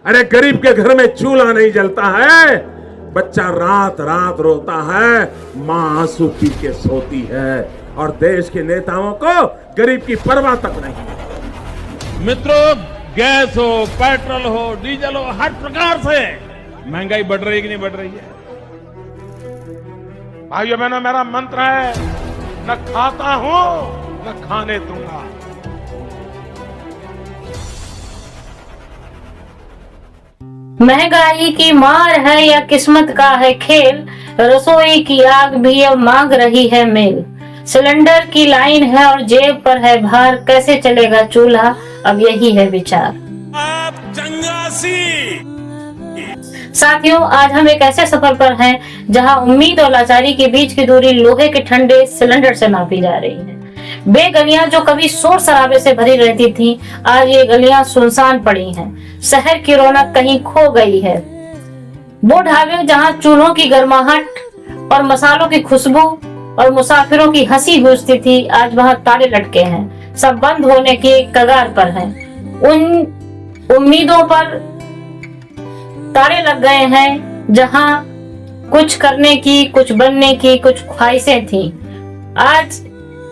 अरे गरीब के घर में चूल्हा नहीं जलता है, बच्चा रात रात रोता है, माँ आंसू पी के सोती है, और देश के नेताओं को गरीब की परवाह तक नहीं। मित्रों, गैस हो, पेट्रोल हो, डीजल हो, हर प्रकार से महंगाई बढ़ रही है कि नहीं बढ़ रही है? भाइयों बहनों, मेरा मंत्र है, न खाता हूं न खाने दूंगा। महंगाई की मार है या किस्मत का है खेल, रसोई की आग भी अब मांग रही है मेल। सिलेंडर की लाइन है और जेब पर है भार, कैसे चलेगा चूल्हा, अब यही है विचार। आप चंगासी साथियों, आज हम एक ऐसे सफर पर हैं जहां उम्मीद और लाचारी के बीच की दूरी लोहे के ठंडे सिलेंडर से नापी जा रही है। वे गलियां जो कभी शोर शराबे से भरी रहती थीं, आज ये गलियां सुनसान पड़ी हैं। शहर की रौनक कहीं खो गई है। वो ढाबे जहां चूल्हों की गर्माहट और मसालों की खुशबू और मुसाफिरों की हंसी गूंजती थी, आज वहां ताले लटके हैं, सब बंद होने के कगार पर हैं। उन उम्मीदों पर ताले लग गए हैं जहां कुछ करने की, कुछ बनने की कुछ ख्वाहिशें थी। आज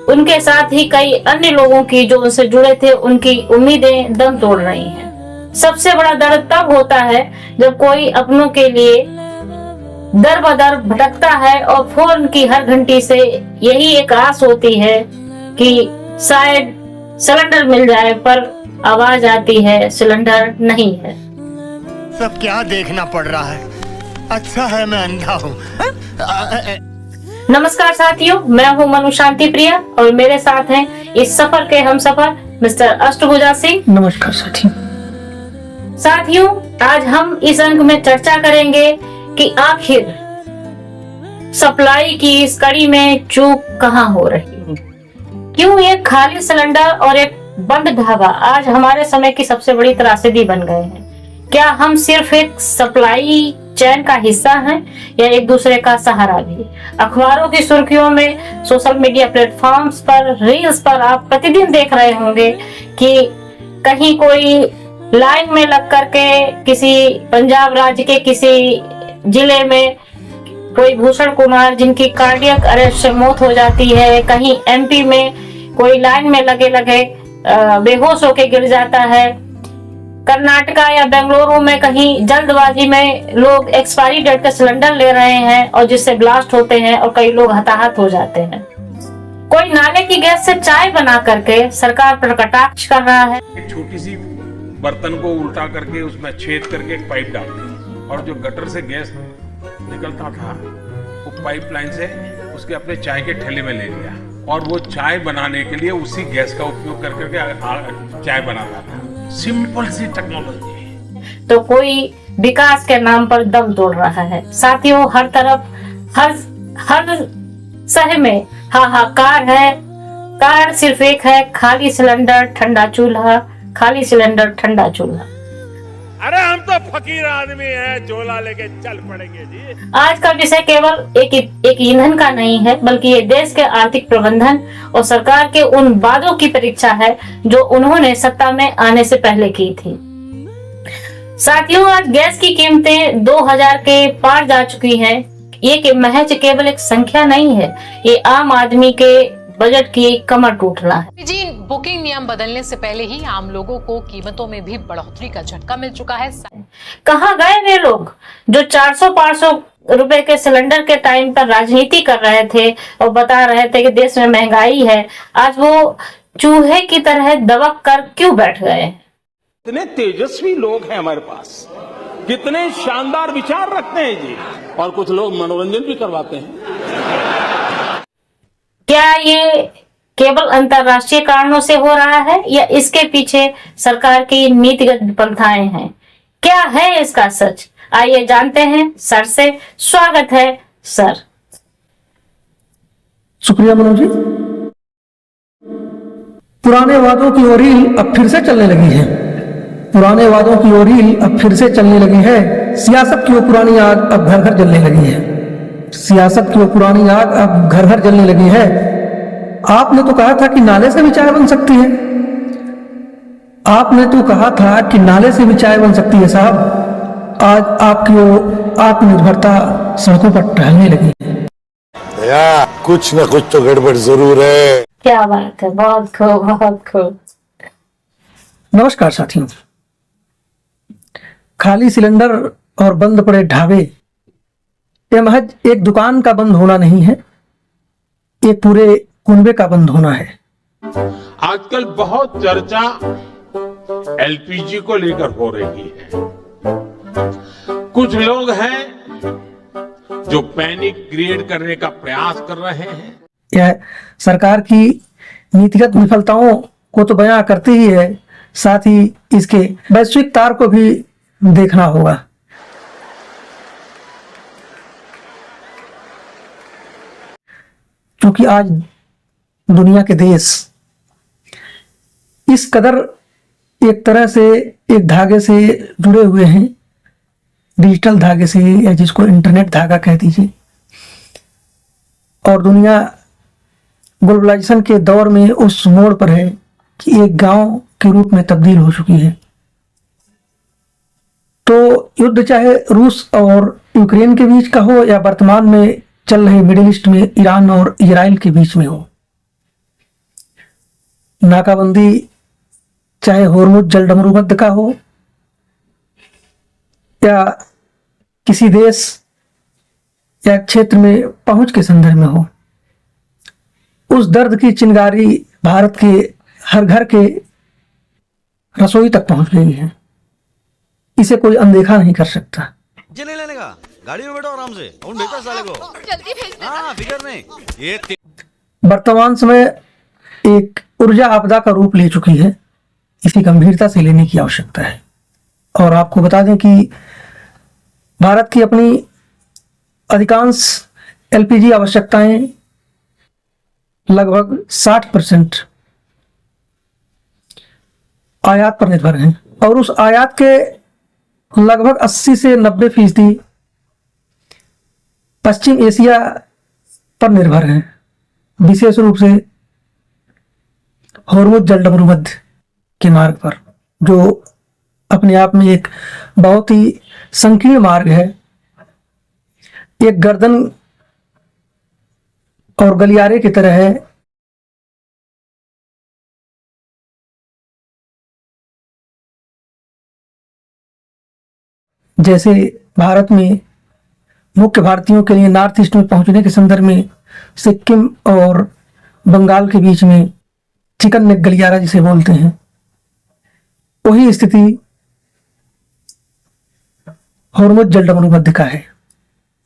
उनके साथ ही कई अन्य लोगों की जो उनसे जुड़े थे, उनकी उम्मीदें दम तोड़ रही हैं। सबसे बड़ा दर्द तब होता है जब कोई अपनों के लिए दर बदर भटकता है और फोन की हर घंटी से यही एक आस होती है कि शायद सिलेंडर मिल जाए, पर आवाज आती है सिलेंडर नहीं है। सब क्या देखना पड़ रहा है? अच्छा है मैं अंधा हूँ। नमस्कार साथियों, मैं हूँ मनु शांति प्रिया और मेरे साथ हैं इस सफर के हमसफर मिस्टर अष्टभुजा सिंह। नमस्कार साथियों, आज हम इस अंक में चर्चा करेंगे कि आखिर सप्लाई की इस कड़ी में चूक कहाँ हो रही है। क्यों एक खाली सिलेंडर और एक बंद ढाबा आज हमारे समय की सबसे बड़ी त्रासदी बन गए हैं? क्या हम सिर्फ एक सप्लाई चैन का हिस्सा हैं या एक दूसरे का सहारा भी? अखबारों की सुर्खियों में, सोशल मीडिया प्लेटफॉर्म्स पर, रील्स पर आप प्रतिदिन देख रहे होंगे कि कहीं कोई लाइन में लग करके किसी पंजाब राज्य के किसी जिले में कोई भूषण कुमार जिनकी कार्डियक अरेस्ट से मौत हो जाती है, कहीं एमपी में कोई लाइन में लगे लगे बेहोश होके गिर जाता है, कर्नाटका या बेंगलुरु में कहीं जल्दबाजी में लोग एक्सपायरी डेट का सिलेंडर ले रहे हैं और जिससे ब्लास्ट होते हैं और कई लोग हताहत हो जाते हैं। कोई नाले की गैस से चाय बना करके सरकार पर कटाक्ष कर रहा है। एक छोटी सी बर्तन को उल्टा करके उसमें छेद करके एक पाइप डालते, और जो गटर से गैस निकलता था वो पाइपलाइन से उसके अपने चाय के ठेले में ले लिया, और वो चाय बनाने के लिए उसी गैस का उपयोग कर करके चाय बनाता था। सिंपल सी टेक्नोलॉजी। तो कोई विकास के नाम पर दम तोड़ रहा है। साथियों, हर तरफ हर शहर में हाहाकार है। कारण सिर्फ एक है, खाली सिलेंडर ठंडा चूल्हा, खाली सिलेंडर ठंडा चूल्हा। अरे हम तो फकीर आदमी हैं, झोला लेके चल पड़ेंगे जी। आज का विषय केवल एक ईंधन का नहीं है, बल्कि ये देश के आर्थिक प्रबंधन और सरकार के उन वादों की परीक्षा है जो उन्होंने सत्ता में आने से पहले की थी। साथियों, आज गैस की कीमतें 2000 के पार जा चुकी हैं। ये महज केवल एक संख्या नहीं है, ये आम आदमी के बजट की कमर टूट रहा है। जी, बुकिंग नियम बदलने से पहले ही आम लोगों को कीमतों में भी बढ़ोतरी का झटका मिल चुका है। कहाँ गए वे लोग जो 400-500 रुपए के सिलेंडर के टाइम पर राजनीति कर रहे थे और बता रहे थे कि देश में महंगाई है? आज वो चूहे की तरह दबक कर क्यों बैठ गए? कितने तेजस्वी लोग हैं हमारे पास, कितने शानदार विचार रखते हैं जी, और कुछ लोग मनोरंजन भी करवाते हैं। क्या ये केवल अंतरराष्ट्रीय कारणों से हो रहा है या इसके पीछे सरकार की नीतिगत विफलताएं हैं? क्या है इसका सच? आइए जानते हैं सर से। स्वागत है सर। शुक्रिया मनु जी। पुराने वादों की ओर रील अब फिर से चलने लगी है। पुराने वादों की ओर रील अब फिर से चलने लगी है। सियासत की वो पुरानी आग अब घर घर जलने लगी है। सियासत की वो पुरानी आग अब घर घर जलने लगी है। आपने तो कहा था कि नाले से भी चाय बन सकती है। आपने तो कहा था कि नाले से भी चाय बन सकती है साहब। आज आपकी वो आत्मनिर्भरता सड़कों पर टहलने लगी है। या कुछ न कुछ तो गड़बड़ जरूर है। क्या बात है, बहुत खूब बहुत खूब। नमस्कार साथियों। खाली सिलेंडर और बंद पड़े ढाबे, यह महज एक दुकान का बंद होना नहीं है, एक पूरे कुनबे का बंद होना है। आजकल बहुत चर्चा एलपीजी को लेकर हो रही है। कुछ लोग हैं जो पैनिक क्रिएट करने का प्रयास कर रहे हैं। यह सरकार की नीतिगत विफलताओं को तो बयां करती ही है, साथ ही इसके वैश्विक तार को भी देखना होगा। क्योंकि आज दुनिया के देश इस कदर एक तरह से एक धागे से जुड़े हुए हैं, डिजिटल धागे से, या जिसको इंटरनेट धागा कह दीजिए, और दुनिया ग्लोबलाइजेशन के दौर में उस मोड़ पर है कि एक गांव के रूप में तब्दील हो चुकी है। तो युद्ध चाहे रूस और यूक्रेन के बीच का हो या वर्तमान में चल रहे मिडिल ईस्ट में ईरान और इजराइल के बीच में हो, नाकाबंदी चाहे होर्मुज जलडमरूमध्य का हो या किसी देश या क्षेत्र में पहुंच के संदर्भ में हो, उस दर्द की चिंगारी भारत के हर घर के रसोई तक पहुंच गई है। इसे कोई अनदेखा नहीं कर सकता। नहीं लेने का, गाड़ी में बैठो आराम से, उन भेजो साले को, जल्दी भेज देना। हाँ, फिकर नहीं। ये वर्तमान समय एक ऊर्जा आपदा का रूप ले चुकी है, इसी गंभीरता से लेने की आवश्यकता है। और आपको बता दें कि भारत की अपनी अधिकांश एलपीजी आवश्यकताएं लगभग 60% आयात पर निर्भर हैं, और उस आयात के लगभग 80 से 90% पश्चिम एशिया पर निर्भर हैं, विशेष रूप से होर्मुज जलडमरूमध्य के मार्ग पर, जो अपने आप में एक बहुत ही संकीर्ण मार्ग है। एक गर्दन और गलियारे की तरह है। जैसे भारत में मुख्य भारतीयों के लिए नॉर्थ ईस्ट में पहुंचने के संदर्भ में सिक्किम और बंगाल के बीच में चिकन नेक गलियारा जिसे बोलते हैं, वही स्थिति होर्मुज जलडमरूमध्य का है,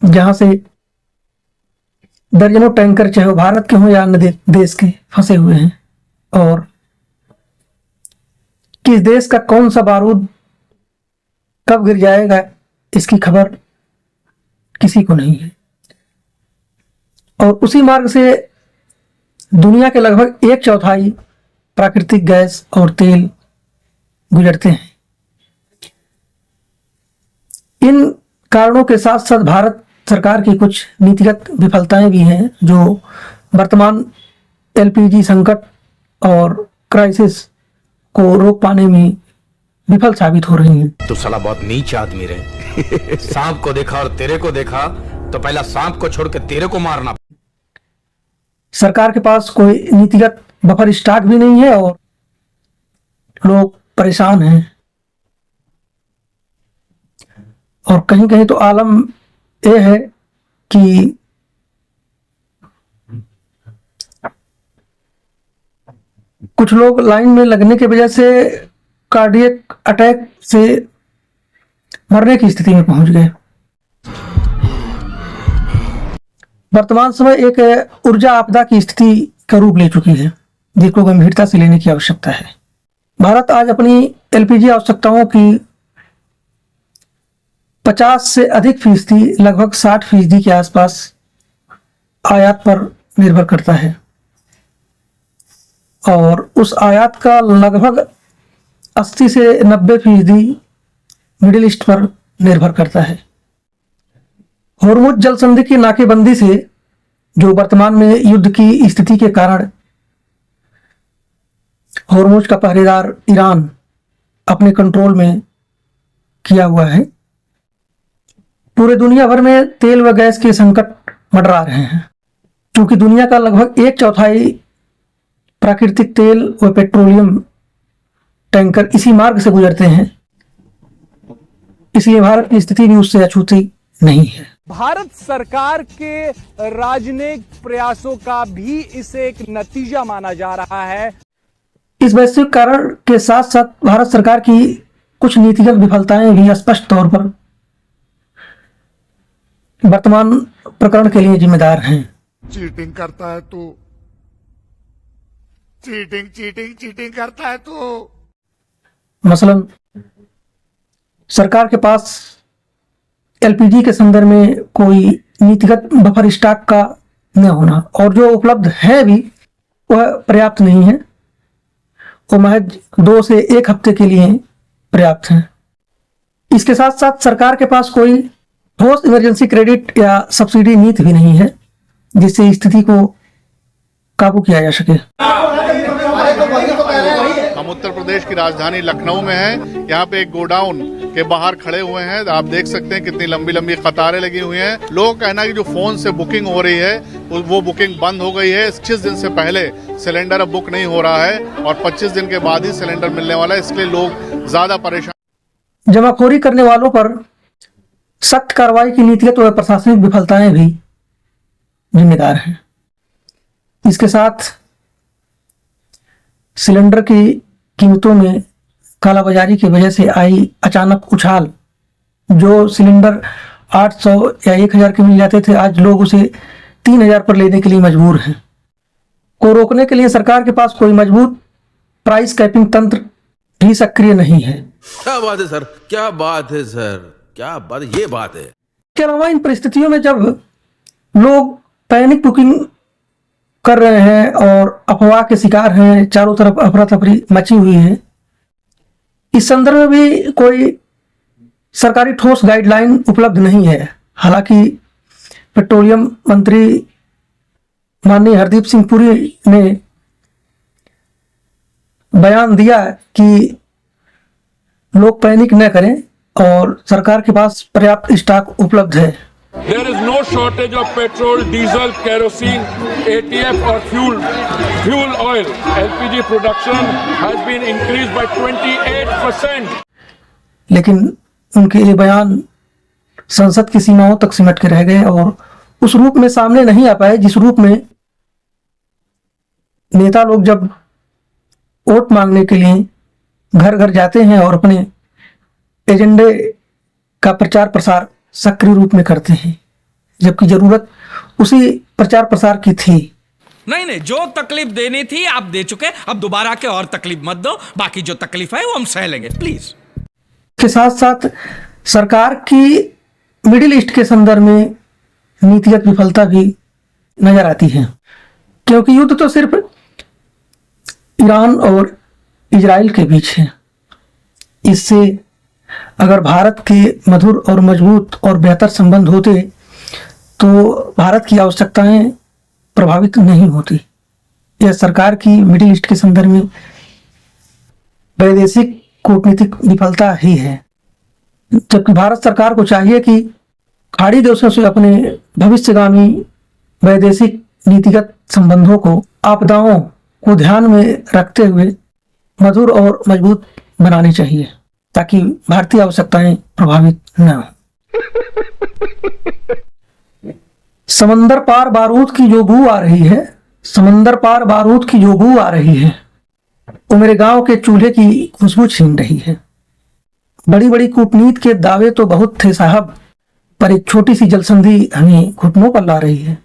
जहां से दर्जनों टैंकर चाहे भारत के हों या अन्य देश के फंसे हुए हैं, और किस देश का कौन सा बारूद कब गिर जाएगा इसकी खबर किसी को नहीं है। और उसी मार्ग से दुनिया के लगभग 1/4 प्राकृतिक गैस और तेल गुजरते हैं। इन कारणों के साथ साथ भारत सरकार की कुछ नीतिगत विफलताएं भी हैं, जो वर्तमान एलपीजी संकट और क्राइसिस को रोक पाने में विफल साबित हो रही हैं। तू साला बहुत नीच आदमी रहे। सांप को देखा और तेरे को देखा तो पहला सांप को छोड़ के तेरे को मारना। सरकार के पास कोई नीतिगत बफर स्टॉक भी नहीं है और लोग परेशान हैं, और कहीं कहीं तो आलम यह है कि कुछ लोग लाइन में लगने की वजह से कार्डियक अटैक से मरने की स्थिति में पहुंच गए। वर्तमान समय एक ऊर्जा आपदा की स्थिति का रूप ले चुकी है, जिसको गंभीरता से लेने की आवश्यकता है। भारत आज अपनी एलपीजी आवश्यकताओं की 50 से अधिक फीसदी, लगभग 60% के आसपास आयात पर निर्भर करता है, और उस आयात का लगभग 80 से 90% मिडिल ईस्ट पर निर्भर करता है। होर्मुज जल संधि की नाकेबंदी से, जो वर्तमान में युद्ध की स्थिति के कारण होर्मुज का पहरेदार ईरान अपने कंट्रोल में किया हुआ है। पूरे दुनिया भर में तेल व गैस के संकट मंडरा रहे हैं, क्योंकि दुनिया का लगभग 1/4 प्राकृतिक तेल व पेट्रोलियम टैंकर इसी मार्ग से गुजरते हैं। इसलिए भारत की स्थिति भी उससे अछूती नहीं है। भारत सरकार के राजनयिक प्रयासों का भी इसे एक नतीजा माना जा रहा है। इस वैश्विक कारण के साथ साथ भारत सरकार की कुछ नीतिगत विफलताएं भी स्पष्ट तौर पर वर्तमान प्रकरण के लिए जिम्मेदार हैं। चीटिंग करता है तू, चीटिंग करता है तू। मसलन सरकार के पास एलपीजी के संदर्भ में कोई नीतिगत बफर स्टॉक का न होना, और जो उपलब्ध है भी वह पर्याप्त नहीं है, वो महज 2 से 1 हफ्ते के लिए पर्याप्त है। इसके साथ साथ सरकार के पास कोई ठोस इमरजेंसी क्रेडिट या सब्सिडी नीति भी नहीं है जिससे स्थिति को काबू किया जा सके। हम उत्तर प्रदेश की राजधानी लखनऊ में हैं। यहाँ पे एक गोडाउन के बाहर खड़े हुए हैं। आप देख सकते हैं कितनी लंबी लंबी कतारें लगी हुई हैं। लोगों का कहना है कि जो फोन से बुकिंग हो रही है वो बुकिंग बंद हो गई है। 25 दिन से पहले सिलेंडर अब बुक नहीं हो रहा है और 25 दिन के बाद ही सिलेंडर मिलने वाला है। इसलिए लोग ज्यादा परेशान। जमाखोरी करने वालों पर सख्त कार्रवाई की नीतिगत व प्रशासनिक विफलताएं भी जिम्मेदार हैं। इसके साथ सिलेंडर की कीमतों में कालाबाजारी की वजह से आई अचानक उछाल, जो सिलेंडर 800 या 1000 के मिल जाते थे, आज लोग उसे 3000 पर लेने के लिए मजबूर हैं। को रोकने के लिए सरकार के पास कोई मजबूत प्राइस कैपिंग तंत्र भी सक्रिय नहीं है। क्या बात है सर, क्या बात है सर, क्या बात, ये बात है। के अलावा इन परिस्थितियों में जब लोग पैनिक बुकिंग कर रहे हैं और अफवाह के शिकार हैं, चारों तरफ अफरा तफरी मची हुई है, इस संदर्भ में भी कोई सरकारी ठोस गाइडलाइन उपलब्ध नहीं है। हालांकि पेट्रोलियम मंत्री माननीय हरदीप सिंह पुरी ने बयान दिया कि लोग पैनिक न करें और सरकार के पास पर्याप्त स्टॉक उपलब्ध है। There is no shortage of petrol, diesel, kerosene, ATF और fuel oil. LPG production has been increased by 28%. लेकिन उनके ये बयान संसद की सीमाओं तक सिमट के रह गए और उस रूप में सामने नहीं आ पाए जिस रूप में नेता लोग जब वोट मांगने के लिए घर घर जाते हैं और अपने एजेंडे का प्रचार प्रसार सक्रिय रूप में करते हैं, जबकि जरूरत उसी प्रचार प्रसार की थी। नहीं, जो तकलीफ देनी थी आप दे चुके, अब दोबारा के और तकलीफ मत दो। बाकी जो तकलीफ है वो हम सह लेंगे, प्लीज। के साथ साथ सरकार की मिडिल ईस्ट के संदर्भ में नीतिगत विफलता भी नजर आती है, क्योंकि युद्ध तो सिर्फ ईरान और इजराइल के बीच है। इससे अगर भारत के मधुर और मजबूत और बेहतर संबंध होते तो भारत की आवश्यकताएं प्रभावित नहीं होती। यह सरकार की मिडिल ईस्ट के संदर्भ में वैदेशिक कूटनीतिक विफलता ही है, जबकि भारत सरकार को चाहिए कि खाड़ी देशों से अपने भविष्यगामी वैदेशिक नीतिगत संबंधों को आपदाओं को ध्यान में रखते हुए मधुर और मजबूत बनानी चाहिए, ताकि भारतीय आवश्यकताएं प्रभावित न हो। समंदर पार बारूद की जो बू आ रही है, समंदर पार बारूद की जो बू आ रही है, वो मेरे गांव के चूल्हे की खुशबू छीन रही है। बड़ी बड़ी कूटनीति के दावे तो बहुत थे साहब, पर एक छोटी सी जलसंधि हमें घुटनों पर ला रही है।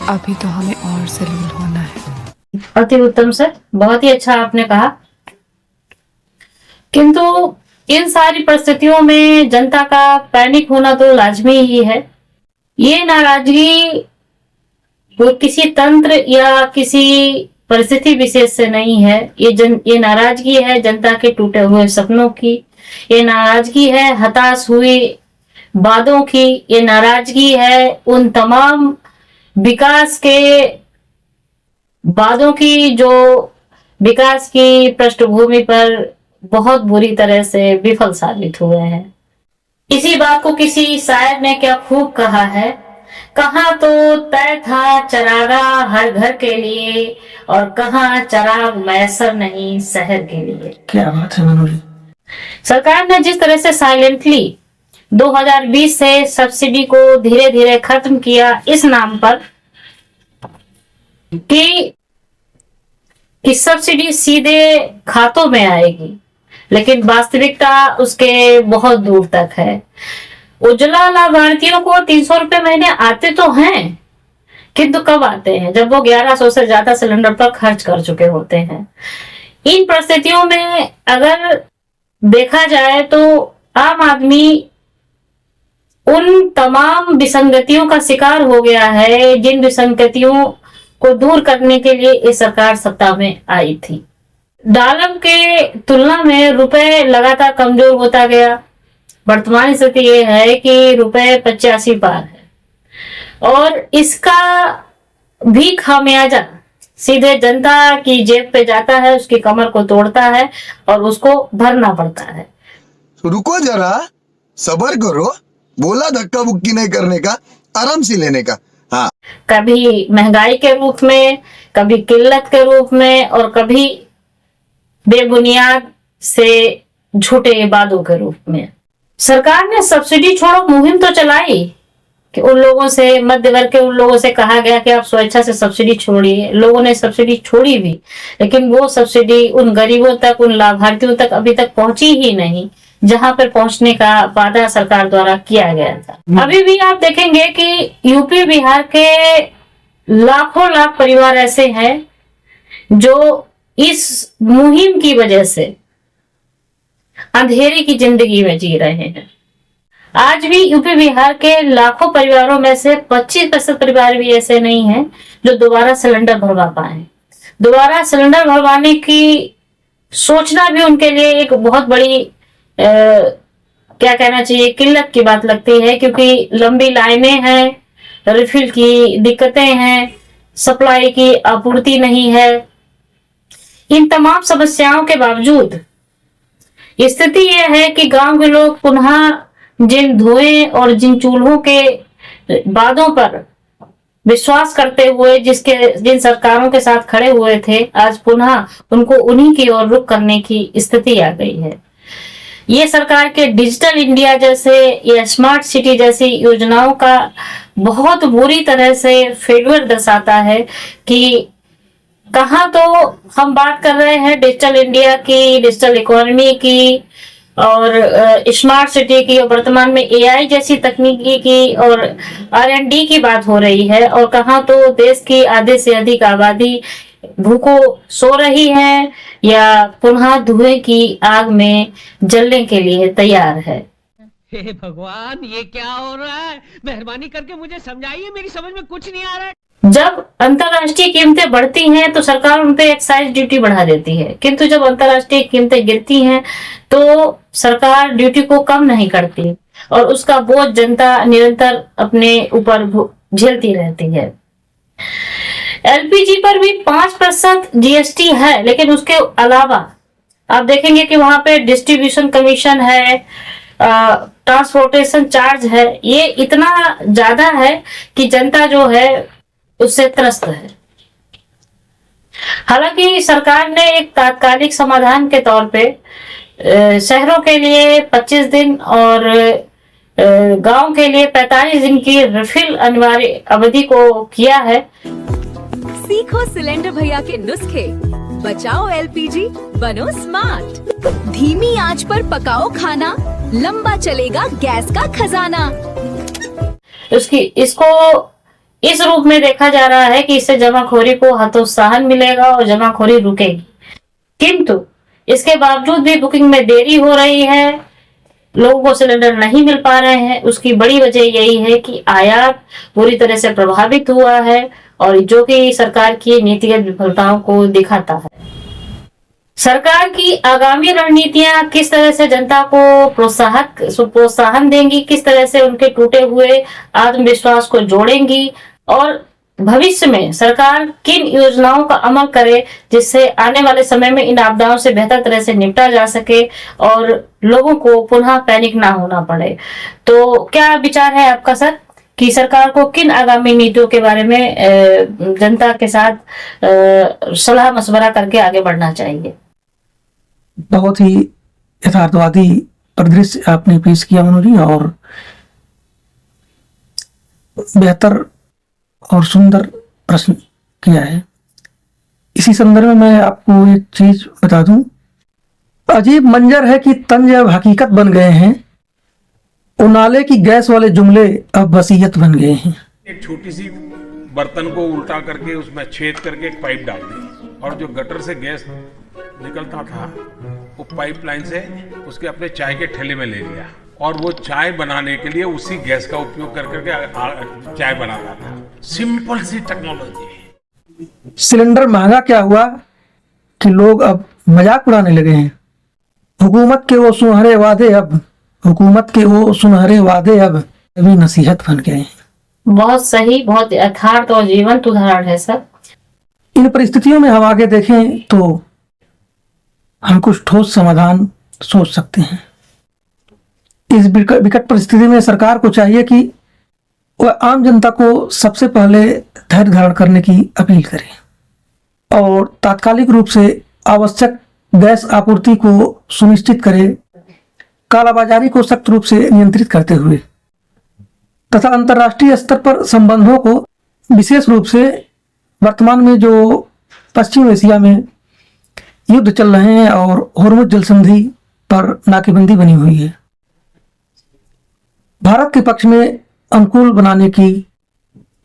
अभी तो हमें और जलील होना है। अति उत्तम सर, बहुत ही अच्छा आपने कहा। किंतु इन सारी परिस्थितियों में जनता का पैनिक होना तो लाजमी ही है। ये नाराजगी वो किसी तंत्र या किसी परिस्थिति विशेष से नहीं है। ये नाराजगी है जनता के टूटे हुए सपनों की, ये नाराजगी है हताश हुई वादों की, ये नाराजगी है उन तमाम विकास के वादों की जो विकास की पृष्ठभूमि पर बहुत बुरी तरह से विफल साबित हुए हैं। इसी बात को किसी शायर ने क्या खूब कहा है, कहाँ तो तय था चरागा हर घर के लिए और कहाँ चराग मैसर नहीं शहर के लिए। क्या बात है मनोज। सरकार ने जिस तरह से साइलेंटली 2020 से सब्सिडी को धीरे धीरे खत्म किया इस नाम पर कि सब्सिडी सीधे खातों में आएगी, लेकिन वास्तविकता उसके बहुत दूर तक है। उज्ज्वला लाभार्थियों को 300 रुपए महीने आते तो हैं, किंतु कब आते हैं? जब वो 1100 से ज्यादा सिलेंडर पर खर्च कर चुके होते हैं। इन परिस्थितियों में अगर देखा जाए तो आम आदमी उन तमाम विसंगतियों का शिकार हो गया है जिन विसंगतियों को दूर करने के लिए ये सरकार सत्ता में आई थी। डॉलर के तुलना में रुपए लगातार कमजोर होता गया। वर्तमान स्थिति ये है कि रुपए 85 पार है और इसका भी खामियाजा सीधे जनता की जेब पे जाता है, उसकी कमर को तोड़ता है और उसको भरना पड़ता है। रुको जरा, सब्र करो, बोला धक्का बुक्की नहीं करने का, आराम से लेने का। हाँ, कभी महंगाई के रूप में, कभी किल्लत के रूप में और कभी बेबुनियाद से झूठे वादों के रूप में। सरकार ने सब्सिडी छोड़ो मुहिम तो चलाई कि उन लोगों से, मध्य वर्ग के उन लोगों से कहा गया कि आप स्वेच्छा से सब्सिडी छोड़िए। लोगों ने सब्सिडी छोड़ी भी, लेकिन वो सब्सिडी उन गरीबों तक, उन लाभार्थियों तक अभी तक पहुंची ही नहीं जहां पर पहुंचने का वादा सरकार द्वारा किया गया था। अभी भी आप देखेंगे कि यूपी बिहार के लाखों लाख परिवार ऐसे हैं जो इस मुहिम की वजह से अंधेरे की जिंदगी में जी रहे हैं। आज भी यूपी बिहार के लाखों परिवारों में से 25% परिवार भी ऐसे नहीं हैं जो दोबारा सिलेंडर भरवा पाए। दोबारा सिलेंडर भरवाने की सोचना भी उनके लिए एक बहुत बड़ी क्या कहना चाहिए, किल्लत की बात लगती है, क्योंकि लंबी लाइनें हैं, रिफिल की दिक्कतें हैं, सप्लाई की आपूर्ति नहीं है। इन तमाम समस्याओं के बावजूद स्थिति यह है कि गांव के लोग पुनः जिन धुएं और जिन चूल्हों के वादों पर विश्वास करते हुए जिन सरकारों के साथ खड़े हुए थे, आज पुनः उनको उन्हीं की ओर रुख करने की स्थिति आ गई है। ये सरकार के डिजिटल इंडिया जैसे या स्मार्ट सिटी जैसी योजनाओं का बहुत बुरी तरह से फेलियर दर्शाता है कि कहाँ तो हम बात कर रहे हैं डिजिटल इंडिया की, डिजिटल इकोनॉमी की और स्मार्ट सिटी की, और वर्तमान में एआई जैसी तकनीकी की और R&D की बात हो रही है, और कहाँ तो देश की आधे से अधिक आबादी भूखों सो रही है या पुनः धुएं की आग में जलने के लिए तैयार है। हे भगवान, ये क्या हो रहा है? मेहरबानी करके मुझे समझाइए, मेरी समझ में कुछ नहीं आ रहा है। जब अंतरराष्ट्रीय कीमतें बढ़ती हैं तो सरकार उन पे एक्साइज ड्यूटी बढ़ा देती है, किंतु जब अंतरराष्ट्रीय कीमतें गिरती हैं तो सरकार ड्यूटी को कम नहीं करती और उसका बोझ जनता निरंतर अपने ऊपर झेलती रहती है। एलपीजी पर भी 5% जीएसटी है, लेकिन उसके अलावा आप देखेंगे कि वहां पे डिस्ट्रीब्यूशन कमीशन है, ट्रांसपोर्टेशन चार्ज है। ये इतना ज्यादा है कि जनता जो है उससे त्रस्त है। हालांकि सरकार ने एक तात्कालिक समाधान के तौर पे शहरों के लिए 25 दिन और गांव के लिए 45 दिन की रिफिल अनिवार्य अवधि को किया है। सीखो सिलेंडर भैया के नुस्खे, बचाओ एलपीजी, बनो स्मार्ट। धीमी आंच पर पकाओ खाना, लंबा चलेगा गैस का खजाना। इसको इस रूप में देखा जा रहा है कि इससे जमाखोरी को हतोत्साहन मिलेगा और जमाखोरी रुकेगी, किंतु इसके बावजूद भी बुकिंग में देरी हो रही है, लोगों को सिलेंडर नहीं मिल पा रहे हैं। उसकी बड़ी वजह यही है कि आयात पूरी तरह से प्रभावित हुआ है और जो कि सरकार की नीतिगत विफलताओं को दिखाता है। सरकार की आगामी रणनीतियां किस तरह से जनता को प्रोत्साहन देंगी, किस तरह से उनके टूटे हुए आत्मविश्वास को जोड़ेंगी और भविष्य में सरकार किन योजनाओं का अमल करे जिससे आने वाले समय में इन आपदाओं से बेहतर तरह से निपटा जा सके और लोगों को पुनः पैनिक ना होना पड़े। तो क्या विचार है आपका सर कि सरकार को किन आगामी नीतियों के बारे में जनता के साथ सलाह मशवरा करके आगे बढ़ना चाहिए? बहुत ही यथार्थवादी परिदृश्य आपने पेश किया मनोजी, और बेहतर और सुंदर प्रश्न किया है। इसी संदर्भ में मैं आपको एक चीज बता दूं, अजीब मंजर है कि तंज अब हकीकत बन गए हैं, उनाले की गैस वाले जुमले अब वसीयत बन गए हैं। एक छोटी सी बर्तन को उल्टा करके उसमें छेद करके एक पाइप डाल दी और जो गटर से गैस निकलता था वो पाइपलाइन से उसके अपने चाय के ठेले में ले लिया और वो चाय बनाने के लिए उसी गैस का उपयोग कर करके चाय बनाता था। सिंपल सी टेक्नोलॉजी। सिलेंडर महंगा क्या हुआ कि लोग अब मजाक उड़ाने लगे हैं। हुकूमत के वो सुनहरे वादे अब अभी नसीहत बन गए हैं। बहुत सही, बहुत यथार्थ और जीवंत उदाहरण है सर। इन परिस्थितियों में हम आगे देखें तो हम कुछ ठोस समाधान सोच सकते हैं। इस विकट परिस्थिति में सरकार को चाहिए कि वह आम जनता को सबसे पहले धैर्य धारण करने की अपील करे और तात्कालिक रूप से आवश्यक गैस आपूर्ति को सुनिश्चित करे, कालाबाजारी को सख्त रूप से नियंत्रित करते हुए तथा अंतर्राष्ट्रीय स्तर पर संबंधों को, विशेष रूप से वर्तमान में जो पश्चिम एशिया में युद्ध चल रहे हैं और होर्मुज जल संधि पर नाकेबंदी बनी हुई है, भारत के पक्ष में अनुकूल बनाने की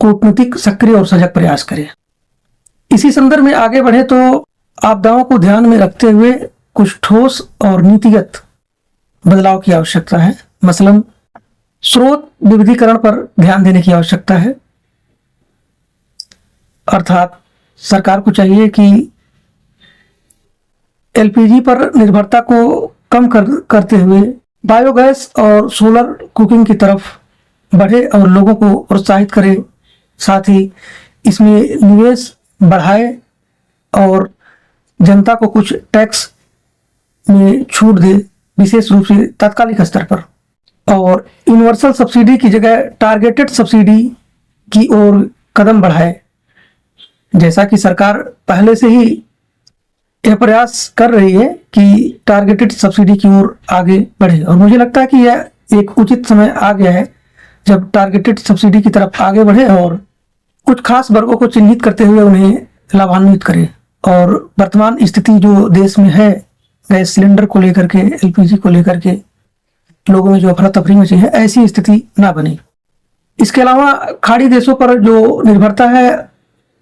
कूटनीतिक सक्रिय और सजग प्रयास करें। इसी संदर्भ में आगे बढ़े तो आपदाओं को ध्यान में रखते हुए कुछ ठोस और नीतिगत बदलाव की आवश्यकता है। मसलन स्रोत विविधीकरण पर ध्यान देने की आवश्यकता है, अर्थात सरकार को चाहिए कि एलपीजी पर निर्भरता को कम करते हुए बायोगैस और सोलर कुकिंग की तरफ बढ़े और लोगों को प्रोत्साहित करे, साथ ही इसमें निवेश बढ़ाए और जनता को कुछ टैक्स में छूट दे, विशेष रूप से तात्कालिक स्तर पर, और यूनिवर्सल सब्सिडी की जगह टारगेटेड सब्सिडी की ओर कदम बढ़ाए, जैसा कि सरकार पहले से ही यह प्रयास कर रही है कि टारगेटेड सब्सिडी की ओर आगे बढ़े। और मुझे लगता है कि यह एक उचित समय आ गया है जब टारगेटेड सब्सिडी की तरफ आगे बढ़े और कुछ खास वर्गों को चिन्हित करते हुए उन्हें लाभान्वित करे। और वर्तमान स्थिति जो देश में है गैस सिलेंडर को लेकर के, एलपीजी को लेकर के लोगों में जो अफरा तफरी मची है, ऐसी स्थिति ना बने। इसके अलावा खाड़ी देशों पर जो निर्भरता है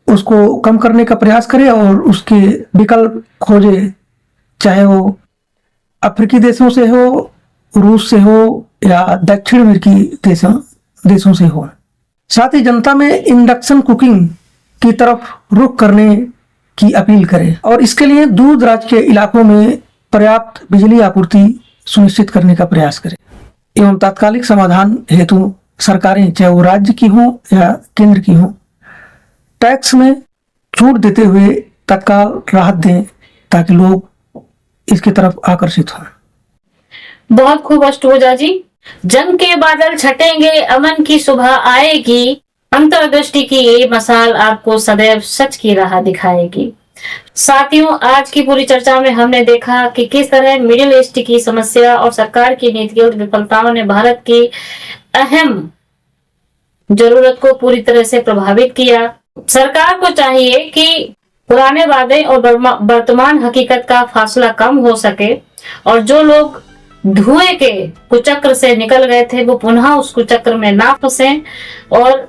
उसको कम करने का प्रयास करे और उसके विकल्प खोजे, चाहे वो अफ्रीकी देशों से हो, रूस से हो या दक्षिण अमेरिकी देशों से हो। साथ ही जनता में इंडक्शन कुकिंग की तरफ रुख करने की अपील करें और इसके लिए दूर दराज के इलाकों में पर्याप्त बिजली आपूर्ति सुनिश्चित करने का प्रयास करें। एवं तात्कालिक समाधान हेतु सरकारें, चाहे वो राज्य की हो या केंद्र की हो, टैक्स में छूट देते हुए तत्काल राहत दें ताकि लोग इसकी तरफ आकर्षित हों। बहुत खूब अष्टभुजा जी। जंग के बादल छटेंगे, अमन की सुबह आएगी, अंतर्दृष्टि की ये मसाल आपको सदैव सच की राह दिखाएगी। साथियों, आज की पूरी चर्चा में हमने देखा कि किस तरह मिडिल ईस्ट की समस्या और सरकार की नीतिगत विफलताओं ने भारत की अहम जरूरत को पूरी तरह से प्रभावित किया। सरकार को चाहिए कि पुराने वादे और वर्तमान हकीकत का फासला कम हो सके और जो लोग धुएं के कुचक्र से निकल गए थे वो पुनः उस कुचक्र में ना फंसे। और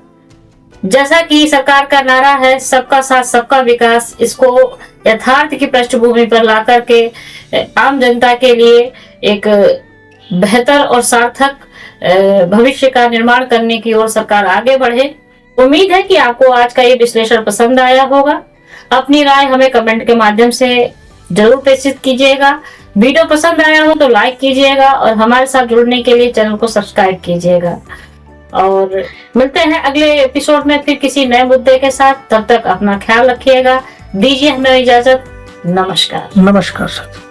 जैसा कि सरकार का नारा है सबका साथ सबका विकास, इसको यथार्थ की पृष्ठभूमि पर ला करके आम जनता के लिए एक बेहतर और सार्थक भविष्य का निर्माण करने की ओर सरकार आगे बढ़े। उम्मीद है कि आपको आज का ये विश्लेषण पसंद आया होगा। अपनी राय हमें कमेंट के माध्यम से जरूर प्रेषित कीजिएगा। वीडियो पसंद आया हो तो लाइक कीजिएगा और हमारे साथ जुड़ने के लिए चैनल को सब्सक्राइब कीजिएगा। और मिलते हैं अगले एपिसोड में फिर किसी नए मुद्दे के साथ। तब तक अपना ख्याल रखिएगा, दीजिए हमें इजाजत। नमस्कार। नमस्कार सर।